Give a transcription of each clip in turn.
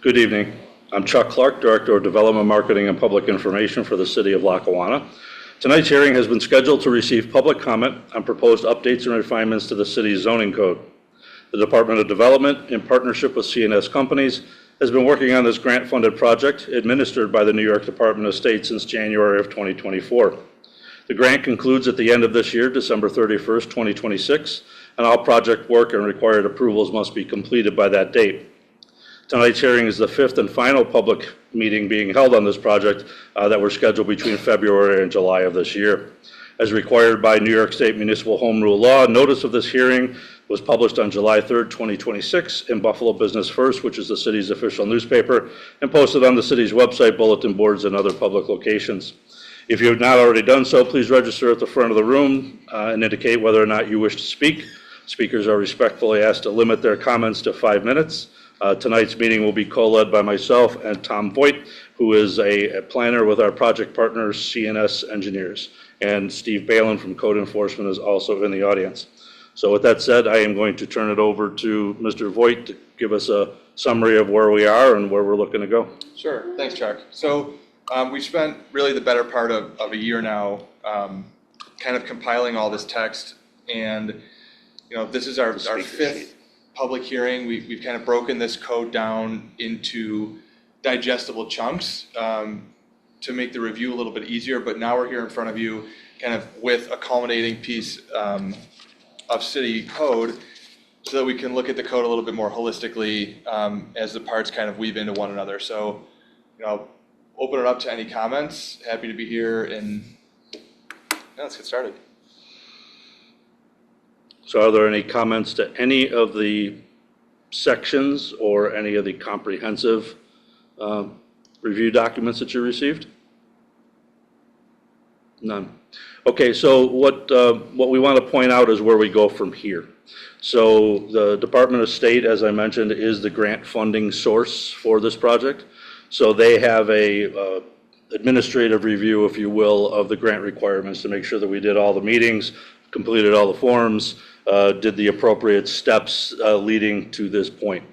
Good evening. I'm Chuck Clark, Director of Development, Marketing, and Public Information for the City of Lackawanna. Tonight's hearing has been scheduled to receive public comment on proposed updates and refinements to the city's zoning code. The Department of Development, in partnership with CNS companies, has been working on this grant-funded project administered by the New York Department of State since January of 2024. The grant concludes at the end of this year, December 31st, 2026, and all project work and required approvals must be completed by that date. Tonight's hearing is the fifth and final public meeting being held on this project that were scheduled between February and July of this year. As required by New York State Municipal Home Rule Law, notice of this hearing was published on July 3rd, 2026 in Buffalo Business First, which is the city's official newspaper, and posted on the city's website, bulletin boards, and other public locations. If you have not already done so, please register at the front of the room and indicate whether or not you wish to speak. Speakers are respectfully asked to limit their comments to 5 minutes. Tonight's meeting will be co-led by myself and Tom Voigt, who is a planner with our project partners, CNS Engineers. And Steve Balin from Code Enforcement is also in the audience. So with that said, I am going to turn it over to Mr. Voigt to give us a summary of where we are and where we're looking to go. Sure. Thanks, Chuck. So we spent really the better part of a year now kind of compiling all this text. And, this is our fifth public hearing. We've kind of broken this code down into digestible chunks to make the review a little bit easier, but now we're here in front of you kind of with a culminating piece of city code so that we can look at the code a little bit more holistically as the parts kind of weave into one another. So, open it up to any comments. Happy to be here, and let's get started. So are there any comments to any of the sections or any of the comprehensive review documents that you received? None. Okay, so what we want to point out is where we go from here. So the Department of State, as I mentioned, is the grant funding source for this project. So they have a administrative review, if you will, of the grant requirements to make sure that we did all the meetings, completed all the forms, did the appropriate steps leading to this point.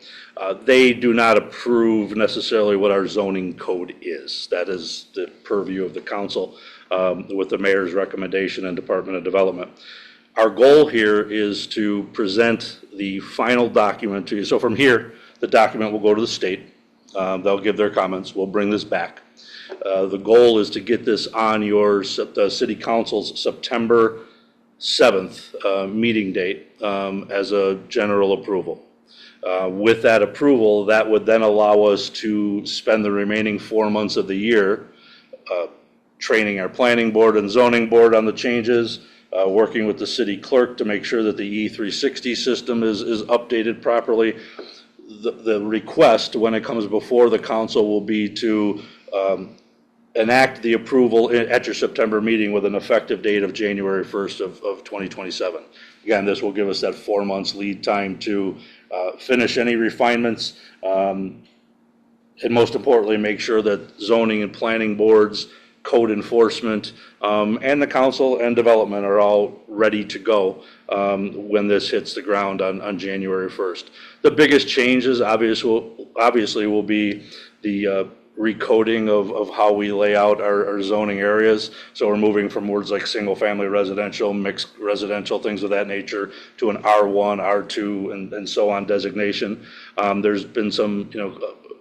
They do not approve necessarily what our zoning code is. That is the purview of the council with the mayor's recommendation and Department of Development. Our goal here is to present the final document to you. So from here, the document will go to the state. They'll give their comments. We'll bring this back. The goal is to get this on your city council's September 7th meeting date as a general approval. With that approval, that would then allow us to spend the remaining 4 months of the year training our planning board and zoning board on the changes, working with the city clerk to make sure that the E360 system is updated properly. The request when it comes before the council will be to enact the approval at your September meeting with an effective date of January 1st of 2027. Again, this will give us that 4 months lead time to finish any refinements and most importantly, make sure that zoning and planning boards, code enforcement, and the council and development are all ready to go when this hits the ground on January 1st. The biggest changes obviously will be the recoding of how we lay out our zoning areas. So we're moving from words like single family residential, mixed residential, things of that nature, to an R1, R2, and so on designation. There's been some,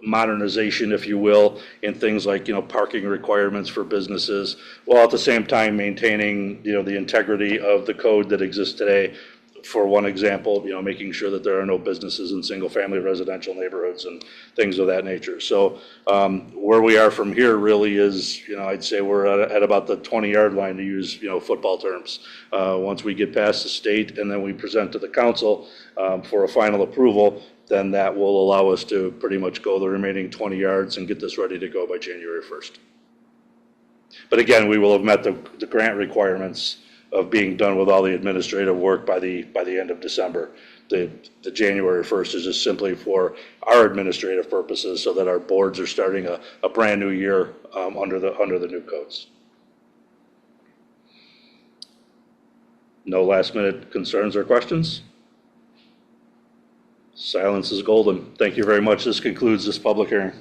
modernization, if you will, in things like, parking requirements for businesses, while at the same time maintaining, the integrity of the code that exists today. For one example, making sure that there are no businesses in single-family residential neighborhoods and things of that nature. So where we are from here really is, I'd say we're at about the 20-yard line, to use, football terms. Once we get past the state and then we present to the council for a final approval, then that will allow us to pretty much go the remaining 20 yards and get this ready to go by January 1st. But again, we will have met the grant requirements of being done with all the administrative work by the end of December. The January 1st is just simply for our administrative purposes so that our boards are starting a brand new year under the new codes. No last minute concerns or questions? Silence is golden. Thank you very much. This concludes this public hearing.